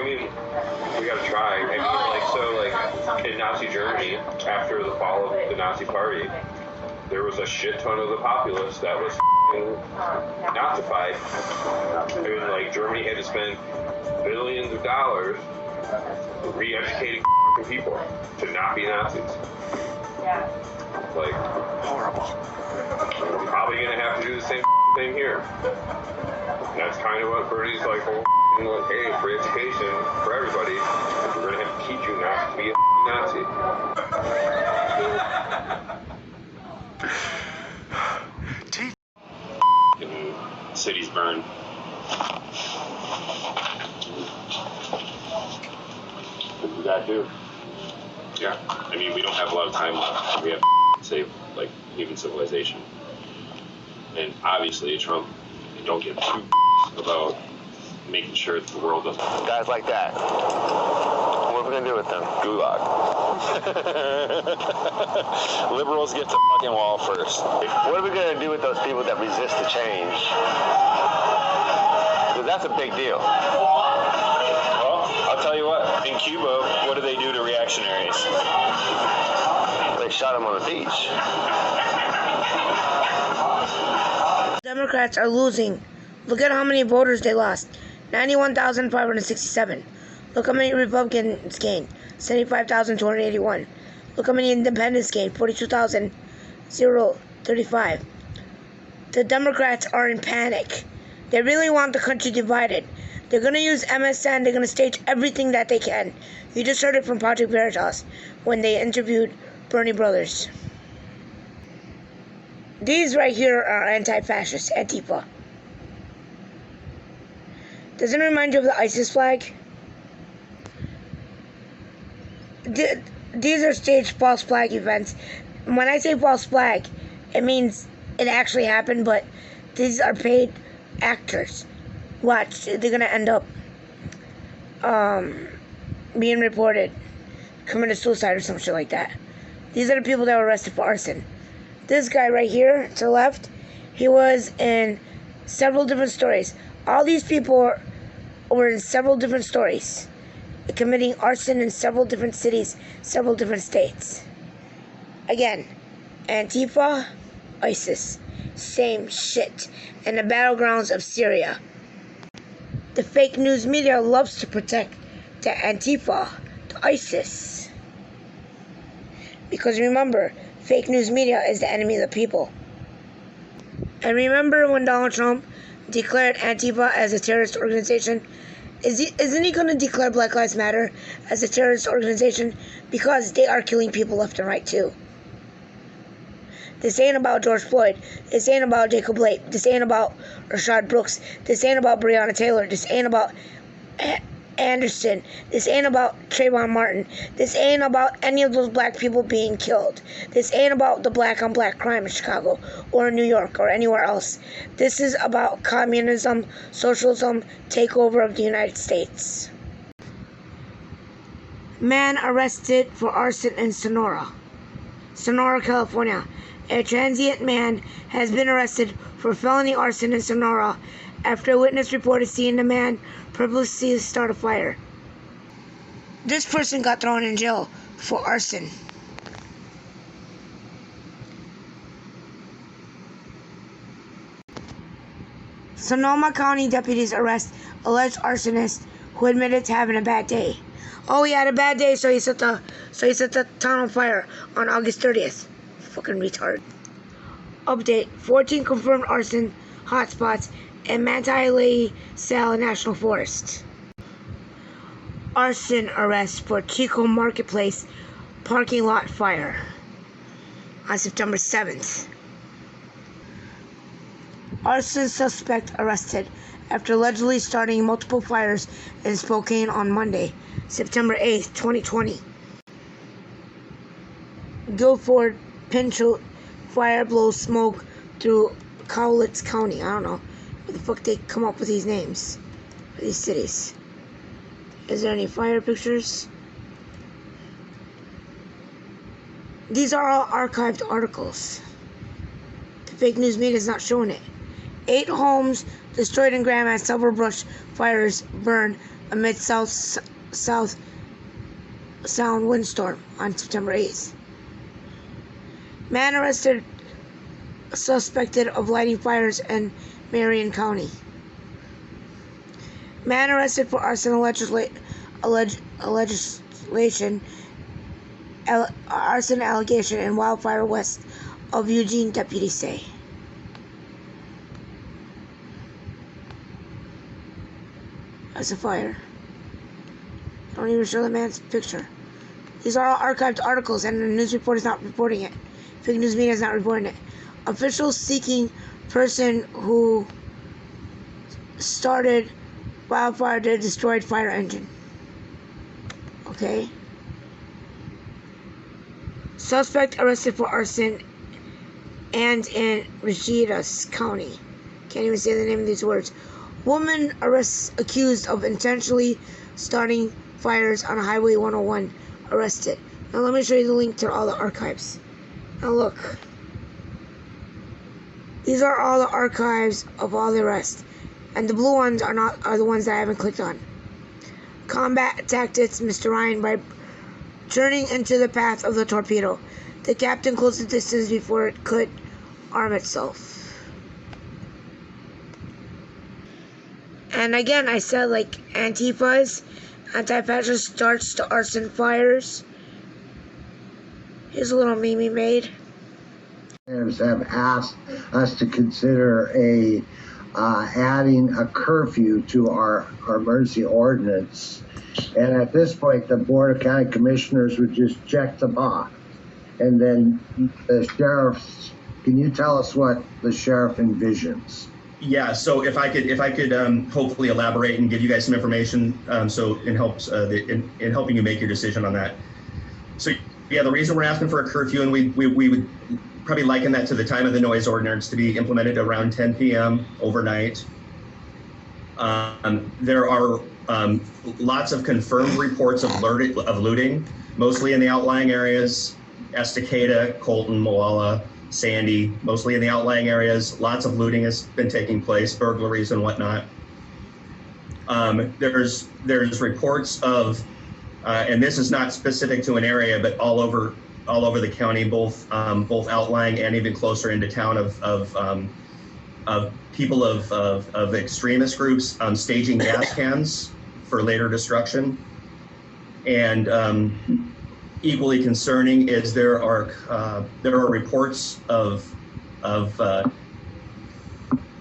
mean, we gotta try. I mean, like, so, like, in Nazi Germany, after the fall of the Nazi Party, there was a shit ton of the populace that was Nazified. I mean, like, Germany had to spend billions of dollars re-educating people to not be Nazis. Yeah. Like, horrible. We're probably gonna have to do the same thing here. And that's kind of what Bernie's like, well, like, hey, free education for everybody. We're gonna have to teach you not to be a Nazi. And cities burn. What we gotta do? Yeah, I mean, we don't have a lot of time left. We have to save, like, human civilization. And obviously, Trump, don't give two about making sure that the world doesn't. Guys like that. What are we gonna do with them? Gulag. Liberals get the fucking wall first. What are we gonna do with those people that resist the change? Because that's a big deal. Well, I'll tell you what. In Cuba, what do they do to reactionaries? They shot them on the beach. Democrats are losing. Look at how many voters they lost. 91,567. Look how many Republicans gained. 75,281. Look how many independents gained. 42,035. The Democrats are in panic. They really want the country divided. They're going to use MSN. They're going to stage everything that they can. You just heard it from Project Veritas when they interviewed Bernie Brothers. These right here are anti-fascists, ANTIFA. Doesn't it remind you of the ISIS flag? These are staged false flag events. When I say false flag, it means it actually happened, but these are paid actors. Watch, they're going to end up being reported, committed suicide or some shit like that. These are the people that were arrested for arson. This guy right here to the left, he was in several different stories. All these people were in several different stories, committing arson in several different cities, several different states. Again, Antifa, ISIS, same shit. In the battlegrounds of Syria. The fake news media loves to protect the Antifa, the ISIS. Because remember, fake news media is the enemy of the people. And remember when Donald Trump declared Antifa as a terrorist organization? Isn't he going to declare Black Lives Matter as a terrorist organization? Because they are killing people left and right too. This ain't about George Floyd. This ain't about Jacob Blake. This ain't about Rashad Brooks. This ain't about Breonna Taylor. This ain't about Anderson. This ain't about Trayvon Martin. This ain't about any of those black people being killed. This ain't about the black on black crime in Chicago or in New York or anywhere else. This is about communism, socialism, takeover of the United States. Man arrested for arson in Sonora, California. A transient man has been arrested for felony arson in Sonora after a witness reported seeing the man purposely start a fire. This person got thrown in jail for arson. Sonoma County deputies arrest alleged arsonist who admitted to having a bad day. Oh, he had a bad day, so he set the town on fire on August 30th. Fucking retard. Update: 14 confirmed arson hotspots in Manti Sal National Forest. Arson arrest for Chico Marketplace parking lot fire on September 7th. Arson suspect arrested after allegedly starting multiple fires in Spokane on Monday, September 8th, 2020. Guilford Pinchot fire blows smoke through Cowlitz County. I don't know where the fuck they come up with these names for these cities. Is there any fire pictures? These are all archived articles. The fake news media is not showing it. 8 homes destroyed in Graham as several brush fires burned amid south sound windstorm on September 8th. Man arrested suspected of lighting fires in Marion County. Man arrested for arson arson allegation in wildfire west of Eugene, deputies say. That's a fire. Don't even show the man's picture. These are all archived articles, and the news report is not reporting it. Fake news media is not reporting it. Officials seeking person who started wildfire that destroyed fire engine. Okay. Suspect arrested for arson and in Reseda County. Can't even say the name of these words. Woman accused of intentionally starting fires on Highway 101 arrested. Now let me show you the link to all the archives. Now look. These are all the archives of all the arrests. And the blue ones are the ones that I haven't clicked on. Combat tactics, Mr. Ryan, by turning into the path of the torpedo. The captain closed the distance before it could arm itself. And again, I said, like, Antifa's anti-fascist starts to arson fires. Here's a little meme he made. Have asked us to consider adding a curfew to our emergency ordinance. And at this point, the Board of County Commissioners would just check the box. And then the sheriff's, can you tell us what the sheriff envisions? Yeah, so if I could hopefully elaborate and give you guys some information, so it helps in helping you make your decision on that. So yeah, the reason we're asking for a curfew, and we would probably liken that to the time of the noise ordinance to be implemented around 10 p.m. overnight. There are lots of confirmed reports of looting, mostly in the outlying areas, Estacada, Colton, Moala, Sandy, mostly in the outlying areas. Lots of looting has been taking place, burglaries and whatnot. There's reports of, and this is not specific to an area, but all over the county, both outlying and even closer into town, of people of extremist groups staging gas cans for later destruction. And equally concerning is there are reports of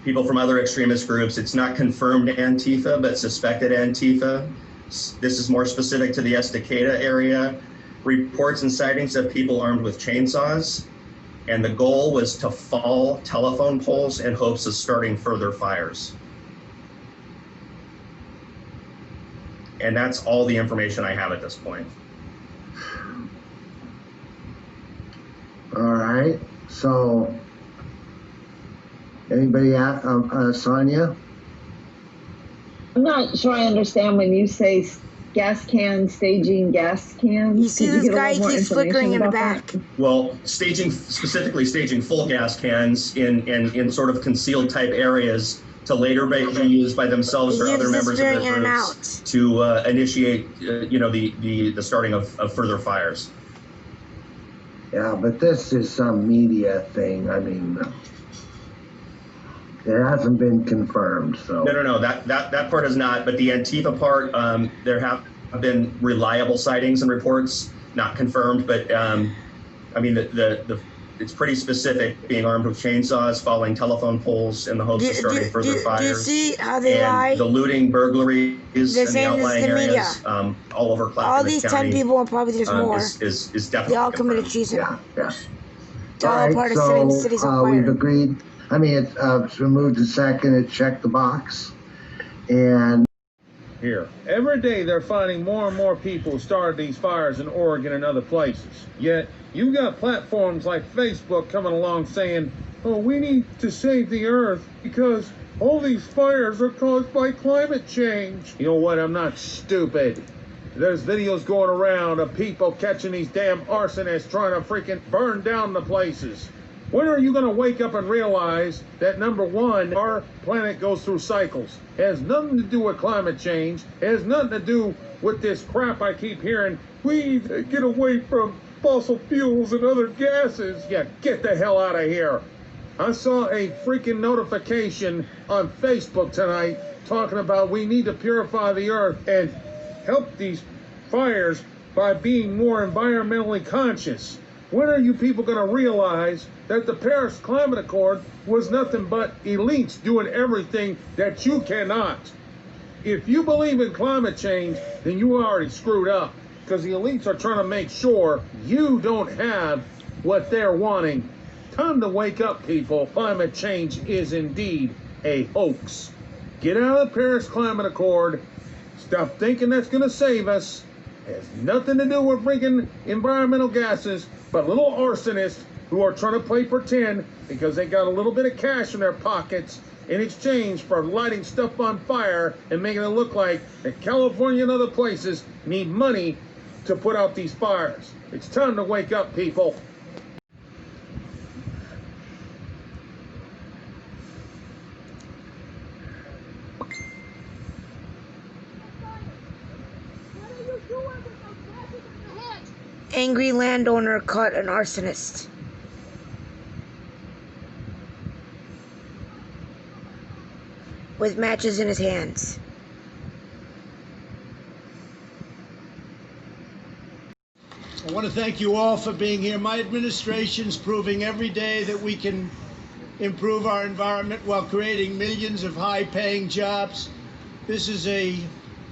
people from other extremist groups. It's not confirmed Antifa, but suspected Antifa. This is more specific to the Estacada area. Reports and sightings of people armed with chainsaws, and the goal was to fall telephone poles in hopes of starting further fires. And that's all the information I have at this point. All right, so anybody Sonia? I'm not sure I understand when you say gas cans, staging gas cans. You see this guy keeps flickering in the back. Well, specifically staging full gas cans in sort of concealed type areas to later be used by themselves or other members of their groups to initiate, the starting of further fires. Yeah, but this is some media thing. I mean, it hasn't been confirmed, so. No. That part is not. But the Antifa part, there have been reliable sightings and reports, not confirmed. But I mean, it's pretty specific. Being armed with chainsaws, falling telephone poles in the hopes of starting further fires. Do you see how they lie? The looting, burglaries, and the outlying areas all over Clackamas all these County, 10 people, and probably there's more. Is definitely they all committed treason. Yeah. All part of setting the cities on fire. We've agreed. I mean, it's been moved to second. It checked the box, and here. Every day they're finding more and more people starting these fires in Oregon and other places. Yet, you've got platforms like Facebook coming along saying, oh, we need to save the earth because all these fires are caused by climate change. You know what? I'm not stupid. There's videos going around of people catching these damn arsonists trying to freaking burn down the places. When are you going to wake up and realize that, number one, our planet goes through cycles? It has nothing to do with climate change. It has nothing to do with this crap I keep hearing. We need to get away from fossil fuels and other gases. Yeah, get the hell out of here. I saw a freaking notification on Facebook tonight talking about we need to purify the earth and help these fires by being more environmentally conscious. When are you people going to realize that the Paris Climate Accord was nothing but elites doing everything that you cannot? If you believe in climate change, then you already screwed up, because the elites are trying to make sure you don't have what they're wanting. Time to wake up, people. Climate change is indeed a hoax. Get out of the Paris Climate Accord. Stop thinking that's going to save us. It has nothing to do with freaking environmental gases, but little arsonists who are trying to play pretend because they got a little bit of cash in their pockets in exchange for lighting stuff on fire and making it look like that California and other places need money to put out these fires. It's time to wake up, people. Angry landowner caught an arsonist. With matches in his hands. I want to thank you all for being here. My administration's proving every day that we can improve our environment while creating millions of high-paying jobs. This is a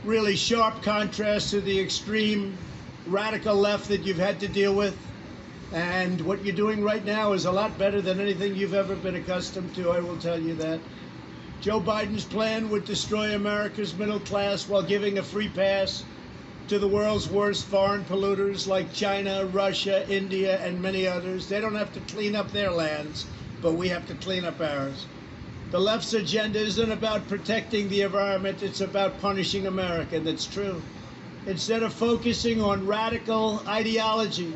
really sharp contrast to the extreme radical left that you've had to deal with. And what you're doing right now is a lot better than anything you've ever been accustomed to, I will tell you that. Joe Biden's plan would destroy America's middle class while giving a free pass to the world's worst foreign polluters like China, Russia, India, and many others. They don't have to clean up their lands, but we have to clean up ours. The left's agenda isn't about protecting the environment, it's about punishing America, and that's true. Instead of focusing on radical ideology,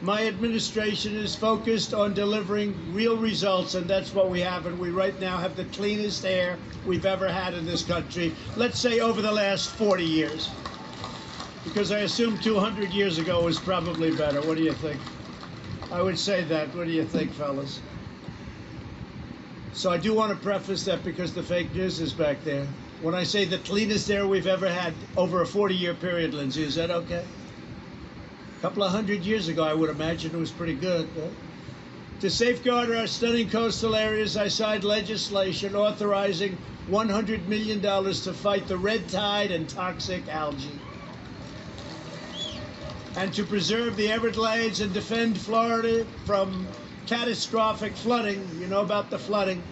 my administration is focused on delivering real results, and that's what we have. And we right now have the cleanest air we've ever had in this country, let's say over the last 40 years. Because I assume 200 years ago was probably better. What do you think? I would say that. What do you think, fellas? So I do want to preface that because the fake news is back there. When I say the cleanest air we've ever had over a 40-year period, Lindsay, is that okay? A couple of hundred years ago, I would imagine it was pretty good. To safeguard our stunning coastal areas, I signed legislation authorizing $100 million to fight the red tide and toxic algae. And to preserve the Everglades and defend Florida from catastrophic flooding. You know about the flooding.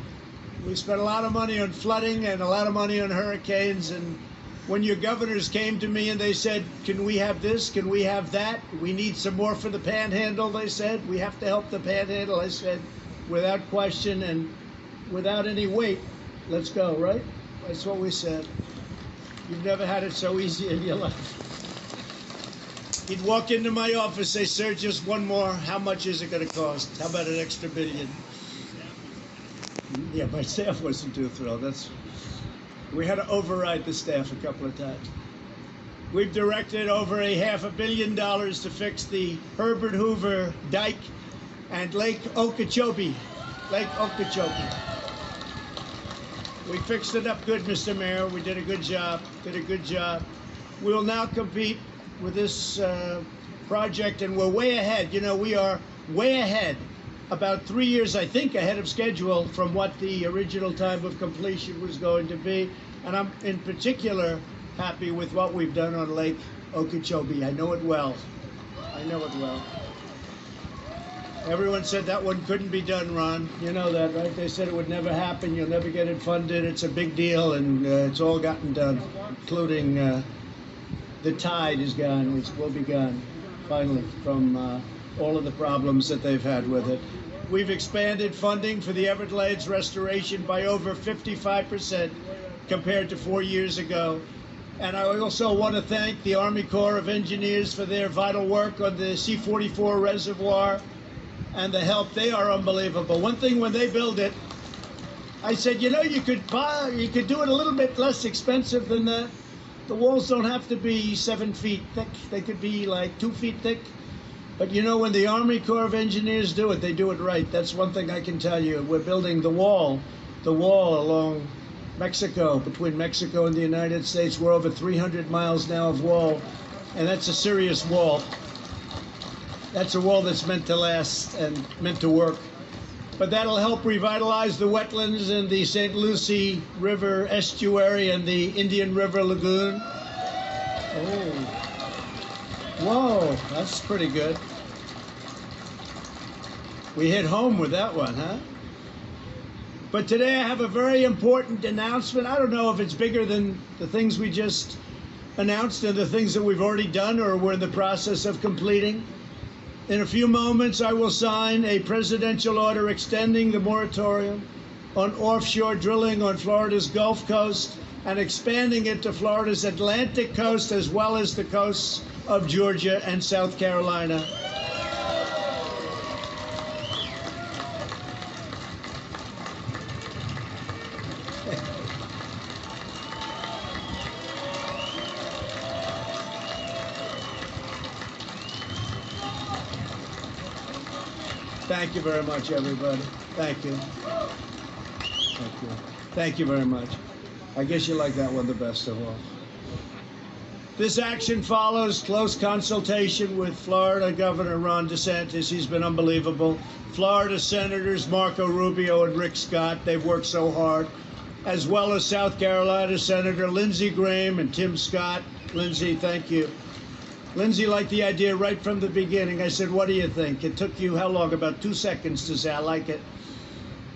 We spent a lot of money on flooding and a lot of money on hurricanes. And when your governors came to me and they said, can we have this? Can we have that? We need some more for the panhandle, they said. We have to help the panhandle. I said, without question and without any weight, let's go, right? That's what we said. You've never had it so easy in your life. He'd walk into my office, say, sir, just one more. How much is it going to cost? How about an extra $1 billion? Yeah, my staff wasn't too thrilled. We had to override the staff a couple of times. We've directed over $500 million to fix the Herbert Hoover Dike and Lake Okeechobee. We fixed it up good, Mr. Mayor. We did a good job. We will now compete with this project, and we're way ahead. You know, we are way ahead, about 3 years, I think, ahead of schedule from what the original time of completion was going to be. And I'm in particular happy with what we've done on Lake Okeechobee. I know it well. Everyone said that one couldn't be done, Ron. You know that, right? They said it would never happen. You'll never get it funded. It's a big deal, and it's all gotten done, including the tide is gone, which will be gone, finally, from all of the problems that they've had with it. We've expanded funding for the Everglades restoration by over 55% compared to 4 years ago. And I also want to thank the Army Corps of Engineers for their vital work on the C-44 reservoir. and the help. They are unbelievable. One thing, when they build it, I said, you know, you could do it a little bit less expensive than that. The walls don't have to be 7 feet thick. They could be like 2 feet thick. But you know, when the Army Corps of Engineers do it, they do it right. That's one thing I can tell you. We're building the wall along Mexico, between Mexico and the United States. We're over 300 miles now of wall, and that's a serious wall. That's a wall that's meant to last and meant to work. But that'll help revitalize the wetlands in the St. Lucie River estuary and the Indian River Lagoon. Oh, whoa, that's pretty good. We hit home with that one, huh? But today I have a very important announcement. I don't know if it's bigger than the things we just announced and the things that we've already done or we're in the process of completing. In a few moments, I will sign a presidential order extending the moratorium on offshore drilling on Florida's Gulf Coast and expanding it to Florida's Atlantic coast as well as the coasts of Georgia and South Carolina. Thank you very much, everybody. Thank you. Thank you. Thank you very much. I guess you like that one the best of all. This action follows close consultation with Florida Governor Ron DeSantis. He's been unbelievable. Florida Senators Marco Rubio and Rick Scott, they've worked so hard, as well as South Carolina Senator Lindsey Graham and Tim Scott. Lindsey, thank you. Lindsey liked the idea right from the beginning. I said, what do you think? It took you how long? About 2 seconds to say, I like it.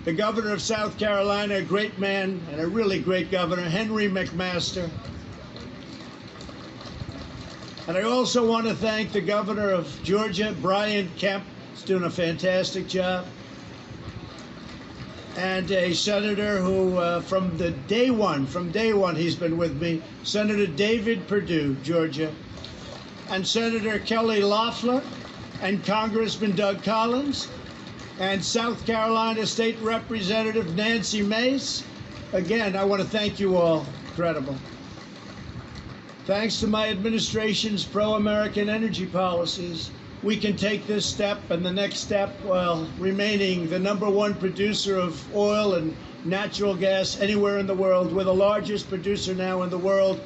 The governor of South Carolina, a great man and a really great governor, Henry McMaster. And I also want to thank the governor of Georgia, Brian Kemp. He's doing a fantastic job. And a senator who, from day one, he's been with me, Senator David Perdue, Georgia. And Senator Kelly Loeffler, and Congressman Doug Collins, and South Carolina State Representative Nancy Mace. Again, I want to thank you all. Incredible. Thanks to my administration's pro-American energy policies, we can take this step and the next step while remaining the #1 producer of oil and natural gas anywhere in the world. We're the largest producer now in the world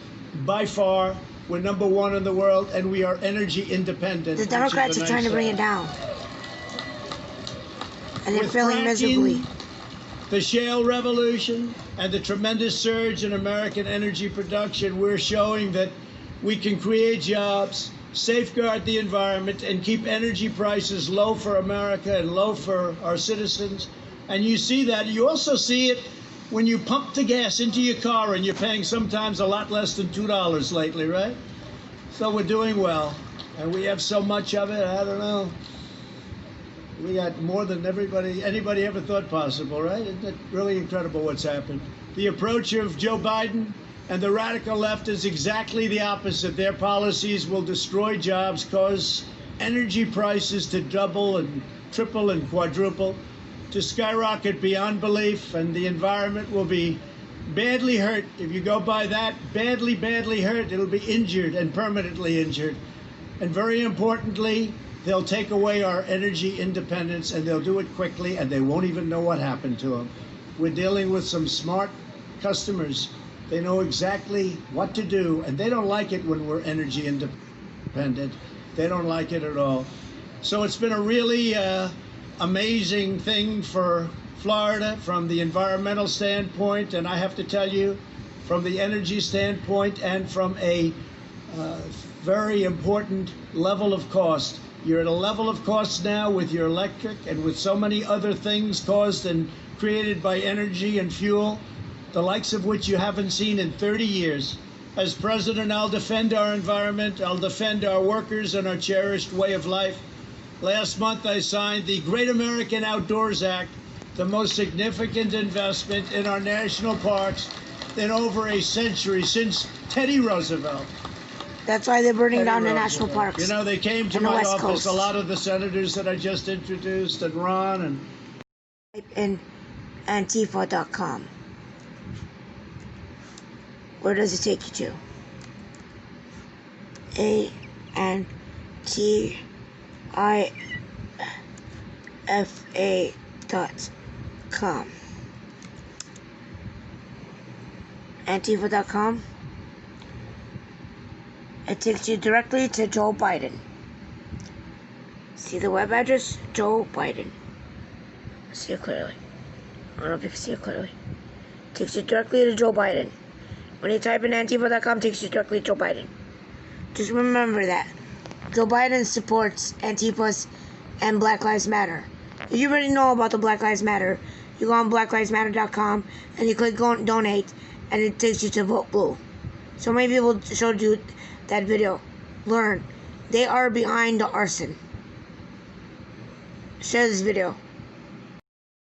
by far. We're #1 in the world, and we are energy independent. The Democrats are trying to bring it down. And they're failing miserably. The shale revolution and the tremendous surge in American energy production, we're showing that we can create jobs, safeguard the environment, and keep energy prices low for America and low for our citizens. And you see that. You also see it when you pump the gas into your car and you're paying sometimes a lot less than $2 lately, right? So we're doing well. And we have so much of it, I don't know. We got more than anybody ever thought possible, right? Isn't it really incredible what's happened? The approach of Joe Biden and the radical left is exactly the opposite. Their policies will destroy jobs, cause energy prices to double and triple and quadruple, to skyrocket beyond belief, and the environment will be badly hurt. If you go by that, badly, badly hurt, it'll be injured and permanently injured. And very importantly, they'll take away our energy independence, and they'll do it quickly, and they won't even know what happened to them. We're dealing with some smart customers. They know exactly what to do, and they don't like it when we're energy independent. They don't like it at all. So it's been a really amazing thing for Florida from the environmental standpoint, and I have to tell you, from the energy standpoint and from a very important level of cost. You're at a level of cost now with your electric and with so many other things caused and created by energy and fuel, the likes of which you haven't seen in 30 years. As president, I'll defend our environment, I'll defend our workers and our cherished way of life. Last month, I signed the Great American Outdoors Act, the most significant investment in our national parks in over a century, since Teddy Roosevelt. That's why they're burning down the national parks. You know, they came to on the my West office, Coast. a lot of the senators that I just introduced, and Ron, and Type in ANTIFA.com. Where does it take you to? ANTIFA.com. Antifa.com. It takes you directly to Joe Biden. See the web address? Joe Biden. See it clearly. I don't know if you can see it clearly. It takes you directly to Joe Biden. When you type in Antifa.com, it takes you directly to Joe Biden. Just remember that. Joe Biden supports Antifas and Black Lives Matter. If you already know about the Black Lives Matter, you go on blacklivesmatter.com and you click donate, and it takes you to Vote Blue. So many people showed you that video. Learn. They are behind the arson. Share this video.